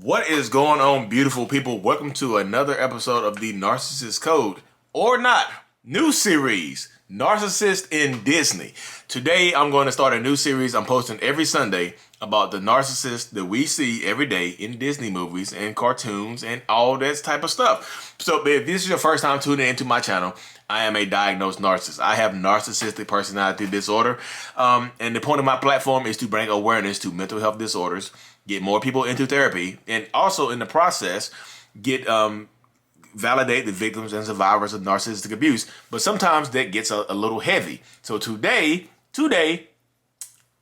What is going on, beautiful people? Welcome to another episode of the Narcissist Code, or not, new series, Narcissist in Disney. Today, I'm going to start a new series I'm posting every Sunday about the narcissists that we see every day in Disney movies and cartoons and all that type of stuff. So if this is your first time tuning into my channel, I am a diagnosed narcissist. I have narcissistic personality disorder. And the point of my platform is to bring awareness to mental health disorders, get more people into therapy, and also in the process, get validate the victims and survivors of narcissistic abuse. But sometimes that gets a little heavy. So today,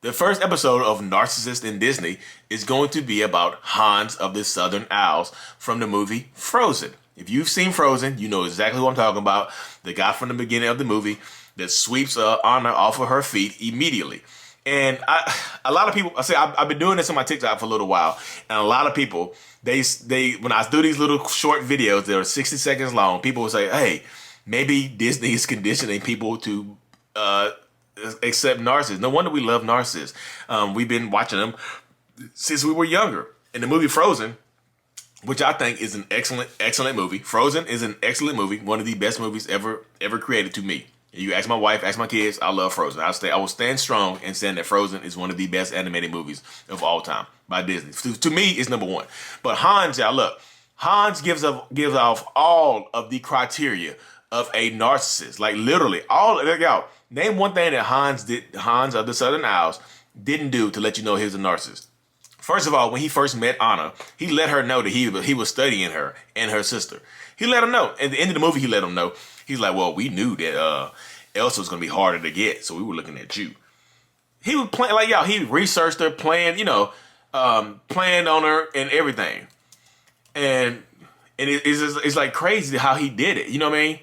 the first episode of Narcissist in Disney is going to be about Hans of the Southern Isles from the movie Frozen. If you've seen Frozen, you know exactly what I'm talking about. The guy from the beginning of the movie that sweeps Anna off of her feet immediately. And a lot of people, I've been doing this on my TikTok for a little while, and a lot of people, they when I do these little short videos that are 60 seconds long, people will say, hey, maybe Disney is conditioning people to accept narcissists. No wonder we love narcissists. We've been watching them since we were younger. In the movie Frozen, which I think is an excellent movie. Frozen is an excellent movie, one of the best movies ever created to me. You ask my wife, ask my kids, I love Frozen. I will stand strong in saying that Frozen is one of the best animated movies of all time by Disney. To me, it's number one. But Hans, y'all, look, Hans gives off all of the criteria of a narcissist. Like literally, y'all, name one thing that Hans of the Southern Isles didn't do to let you know he was a narcissist. First of all, when he first met Anna, he let her know that he was studying her and her sister. He let her know. At the end of the movie, he let them know. He's like, well, we knew that Elsa was going to be harder to get, so we were looking at you. He was playing, like, y'all, he researched her, planned on her and everything. And it's like crazy how he did it. You know what I mean?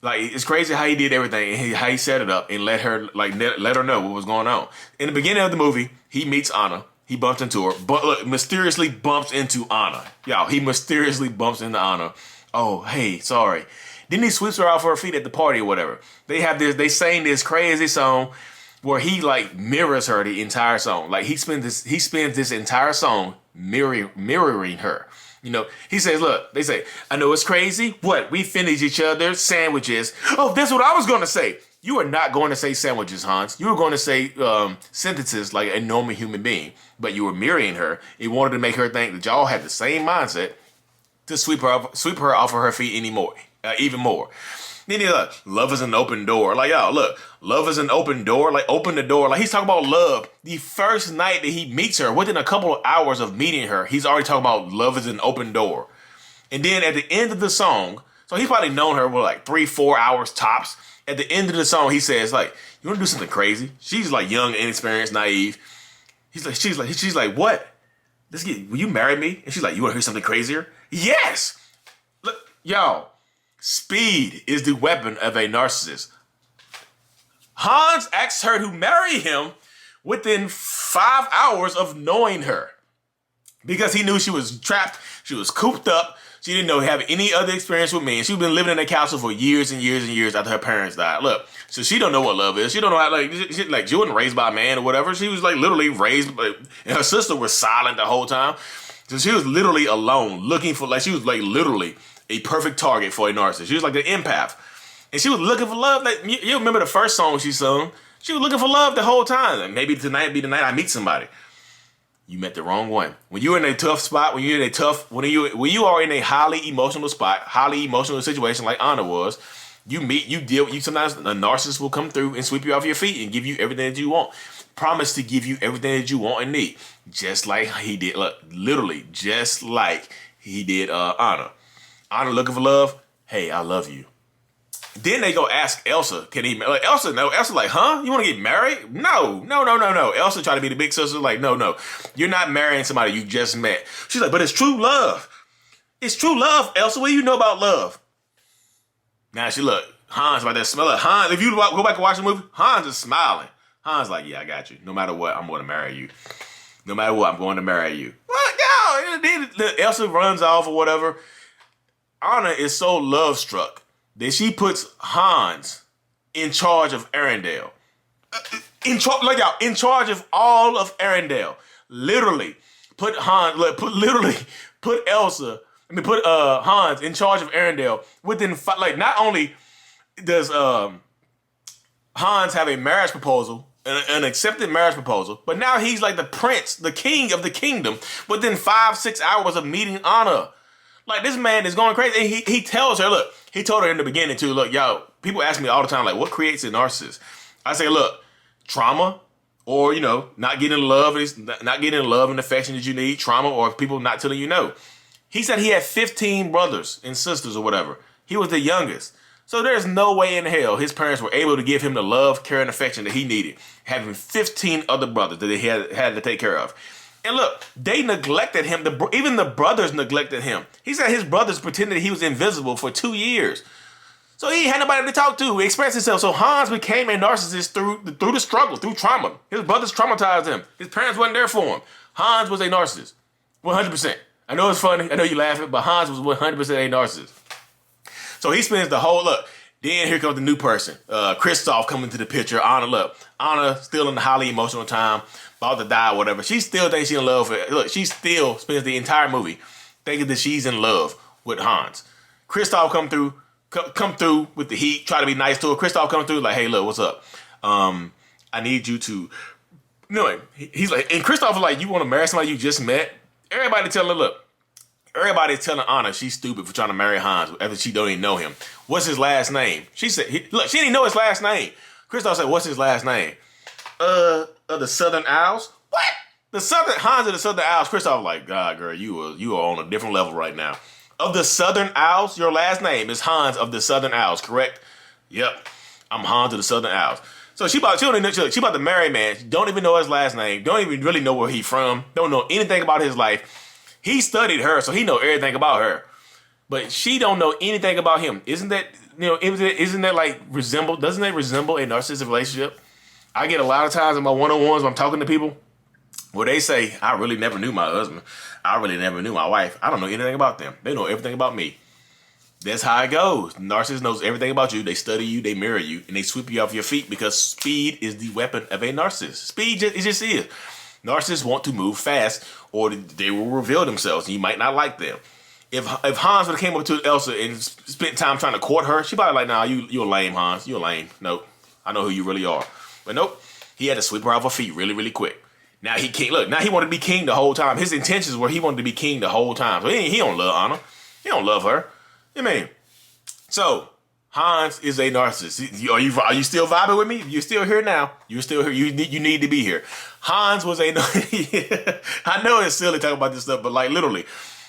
Like, it's crazy how he did everything and how he set it up and let her know what was going on. In the beginning of the movie, he meets Anna. He bumps into her, but look, mysteriously bumps into Anna. Y'all, he mysteriously bumps into Anna. Oh, hey, sorry. Then he sweeps her off her feet at the party or whatever. They sing this crazy song where he like mirrors her the entire song. Like he spends this entire song mirroring her. You know, he says, look, they say, I know it's crazy. What? We finish each other's sandwiches. Oh, that's what I was going to say. You are not going to say sandwiches, Hans. You were going to say sentences like a normal human being, but you were mirroring her. You wanted to make her think that y'all had the same mindset to sweep her off of her feet even more. Then love is an open door. Like, y'all, look, love is an open door. Like, open the door. Like, he's talking about love. The first night that he meets her, within a couple of hours of meeting her, he's already talking about love is an open door. And then at the end of the song, so he's probably known her for like 3-4 hours tops. At the end of the song, he says, like, you want to do something crazy? She's like young, inexperienced, naive. She's like, what? Will you marry me? And she's like, you want to hear something crazier? Yes. Look, y'all, speed is the weapon of a narcissist. Hans asked her to marry him within 5 hours of knowing her because he knew she was trapped. She was cooped up. She didn't have any other experience with men. She'd been living in a castle for years and years and years after her parents died. Look, so she don't know what love is. She don't know how, she wasn't raised by a man or whatever. She was like literally raised, and her sister was silent the whole time. So she was literally alone, looking for, like, she was like literally a perfect target for a narcissist. She was like the empath. And she was looking for love. Like, you remember the first song she sung? She was looking for love the whole time. And maybe tonight be the night I meet somebody. You met the wrong one. When you're in a tough spot, when you are in a highly emotional spot, highly emotional situation like Anna was, sometimes a narcissist will come through and sweep you off your feet and give you everything that you want. Promise to give you everything that you want and need. Just like he did, literally, just like he did Anna. Anna looking for love. Hey, I love you. Then they go ask Elsa, can he, like, Elsa, no. Elsa like, huh? You want to get married? No. Elsa try to be the big sister, like, no. You're not marrying somebody you just met. She's like, but it's true love. It's true love, Elsa. What do you know about love? Now she look, Hans right there, smell it. Hans, if you go back and watch the movie, Hans is smiling. Hans like, yeah, I got you. No matter what, I'm going to marry you. No matter what, I'm going to marry you. Well, then Elsa runs off or whatever. Anna is so love struck that she puts Hans in charge of Arendelle. In charge of all of Arendelle. Literally put Hans in charge of Arendelle within not only does Hans have a marriage proposal, an accepted marriage proposal, but now he's like the prince, the king of the kingdom within 5-6 hours of meeting Anna. Like, this man is going crazy. And he tells her, look, he told her in the beginning too, look, y'all, people ask me all the time, like, what creates a narcissist? I say, look, trauma, or, not getting love and affection that you need, trauma, or people not telling you no. He said he had 15 brothers and sisters or whatever. He was the youngest. So there's no way in hell his parents were able to give him the love, care, and affection that he needed, having 15 other brothers that they had to take care of. And look, they neglected him. Even the brothers neglected him. He said his brothers pretended he was invisible for 2 years. So he had nobody to talk to, express himself. So Hans became a narcissist through the struggle, through trauma. His brothers traumatized him. His parents wasn't there for him. Hans was a narcissist, 100%. I know it's funny. I know you're laughing, but Hans was 100% a narcissist. So he spends the whole, look, then here comes the new person. Kristoff coming to the picture. Anna still in the highly emotional time, about to die or whatever. She still thinks she's in love with, look, she still spends the entire movie thinking that she's in love with Hans. Kristoff come through with the heat, try to be nice to her. Kristoff come through like, hey, look, what's up? I need you to, he's like, and Kristoff is like, you want to marry somebody you just met? Everybody's telling Anna she's stupid for trying to marry Hans after she don't even know him. What's his last name? She said, look, she didn't know his last name. Kristoff said, what's his last name? Of the Southern Isles? What? Hans of the Southern Isles. Kristoff like, God, girl, you are on a different level right now. Of the Southern Isles, your last name is Hans of the Southern Isles, correct? Yep, I'm Hans of the Southern Isles. So she about to marry a man. She don't even know his last name. Don't even really know where he's from. Don't know anything about his life. He studied her, so he know everything about her. But she don't know anything about him. Isn't that doesn't that resemble a narcissistic relationship? I get a lot of times in my one-on-ones when I'm talking to people where they say, I really never knew my husband. I really never knew my wife. I don't know anything about them. They know everything about me. That's how it goes. Narcissist knows everything about you. They study you, they mirror you, and they sweep you off your feet because speed is the weapon of a narcissist. Speed, it just is. Narcissists want to move fast or they will reveal themselves and you might not like them. If Hans would have came up to Elsa and spent time trying to court her, she probably like, nah, you're lame, Hans. You're lame. Nope. I know who you really are. But nope. He had to sweep her off her feet really, really quick. Now he can't. Look, now he wanted to be king the whole time. His intentions were he wanted to be king the whole time. So he don't love Anna. He don't love her. I mean, so Hans is a narcissist. Are you still vibing with me? You're still here now. You're still here. You need to be here. Hans was a. I know it's silly talking about this stuff, but like literally,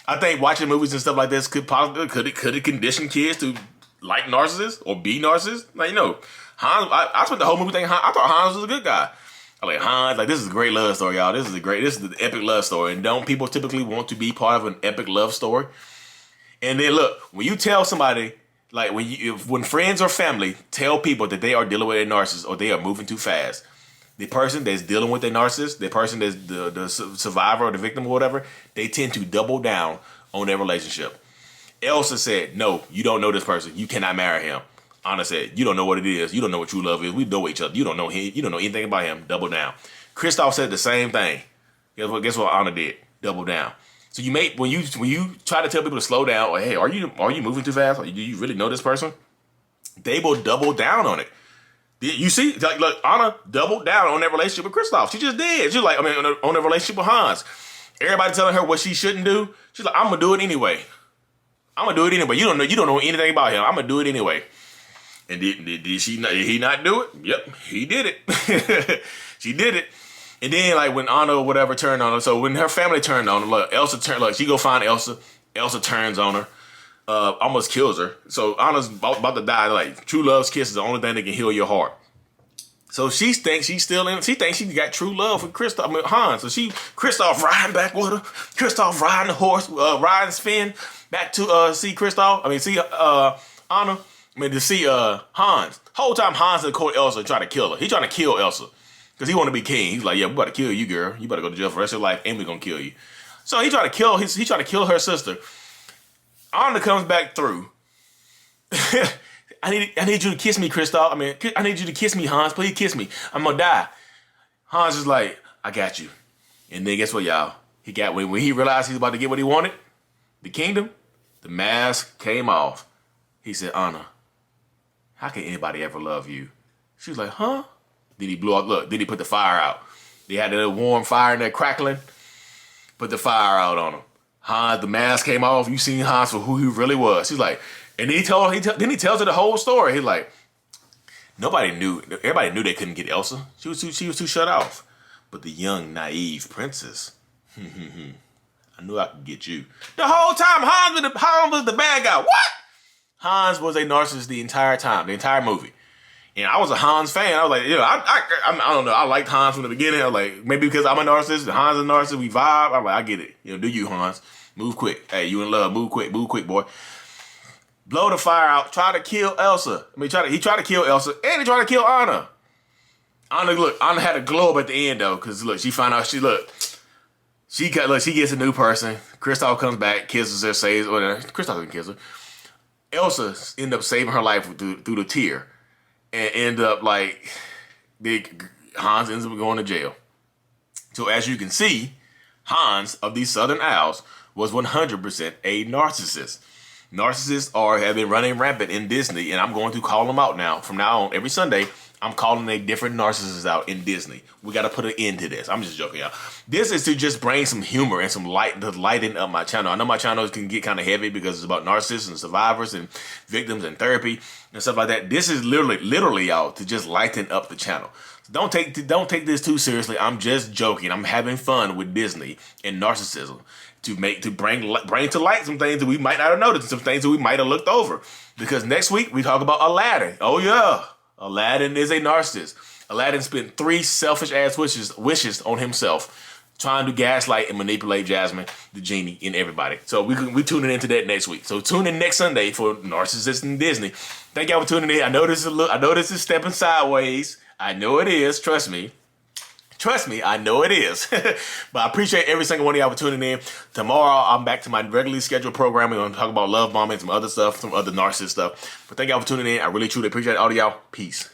I think watching movies and stuff like this could it condition kids to like narcissists or be narcissists. Like Hans. I spent the whole movie thinking I thought Hans was a good guy. I like Hans. Like this is a great love story, y'all. This is the epic love story. And don't people typically want to be part of an epic love story? And then look, when you tell somebody, like when friends or family tell people that they are dealing with a narcissist or they are moving too fast, the person that's dealing with a narcissist, the person that's the survivor or the victim or whatever, they tend to double down on their relationship. Elsa said, no, you don't know this person. You cannot marry him. Anna said, you don't know what it is. You don't know what true love is. We know each other. You don't know him. You don't know anything about him. Double down. Kristoff said the same thing. Guess what Anna did? Double down. So when you try to tell people to slow down, or hey, are you moving too fast? Or do you really know this person? They will double down on it. You see, like look, Anna doubled down on that relationship with Kristoff. She just did. She's like, on the relationship with Hans. Everybody telling her what she shouldn't do. She's like, I'm gonna do it anyway. You don't know anything about him. I'm gonna do it anyway. And did he not do it? Yep, he did it. She did it. And then like when Anna or whatever turned on her, so when her family turned on her, look, she go find Elsa. Elsa turns on her, almost kills her. So Anna's about to die. Like true love's kiss is the only thing that can heal your heart. So she thinks she got true love with Hans. So Kristoff riding back with her. Kristoff riding the horse, riding Sven back to see Anna. To see Hans. Whole time Hans had caught Elsa and tried to kill her. He trying to kill Elsa. Because he want to be king. He's like, yeah, we about to kill you, girl. You better go to jail for the rest of your life, and we're going to kill you. So he tried to kill her sister. Anna comes back through. I need you to kiss me, Kristoff. I need you to kiss me, Hans. Please kiss me. I'm going to die. Hans is like, I got you. And then guess what, y'all? When he realized he was about to get what he wanted, the kingdom, the mask came off. He said, Anna, how can anybody ever love you? She was like, huh? Then he blew up. Look, then he put the fire out. They had that warm fire in there crackling. Put the fire out on him. Hans, the mask came off. You seen Hans for who he really was. She's like, and then he tells her the whole story. He's like, everybody knew they couldn't get Elsa. She was too shut off. But the young, naive princess, I knew I could get you. The whole time, Hans was the bad guy. What? Hans was a narcissist the entire time, the entire movie. And I was a Hans fan. I was like, I don't know. I liked Hans from the beginning. I was like, maybe because I'm a narcissist, Hans is a narcissist, we vibe. I'm like, I get it. Do you, Hans? Move quick. Hey, you in love? Move quick, boy. Blow the fire out. Try to kill Elsa. He tried to kill Elsa, and he tried to kill Anna. Anna had a glow up at the end though, because look, she found out she gets a new person. Kristoff comes back, kisses her, saves, Kristoff didn't kiss her. Elsa ended up saving her life through the tear, and end up Hans ends up going to jail. So as you can see, Hans of these Southern Isles was 100% a narcissist. Narcissists have been running rampant in Disney, and I'm going to call them out now. From now on, every Sunday, I'm calling a different narcissist out in Disney. We got to put an end to this. I'm just joking, y'all. This is to just bring some humor and some lighten up my channel. I know my channel can get kind of heavy because it's about narcissists and survivors and victims and therapy and stuff like that. This is literally, y'all, to just lighten up the channel. So don't take this too seriously. I'm just joking. I'm having fun with Disney and narcissism to bring to light some things that we might not have noticed, some things that we might have looked over. Because next week we talk about Aladdin. Oh yeah. Aladdin is a narcissist. Aladdin spent 3 selfish ass wishes on himself, trying to gaslight and manipulate Jasmine, the genie, and everybody. So we tuning into that next week. So tune in next Sunday for Narcissists in Disney. Thank y'all for tuning in. I know this is stepping sideways. I know it is. Trust me, I know it is. But I appreciate every single one of y'all for tuning in. Tomorrow, I'm back to my regularly scheduled program. We're going to talk about love bombing, some other stuff, some other narcissist stuff. But thank y'all for tuning in. I really, truly appreciate all of y'all. Peace.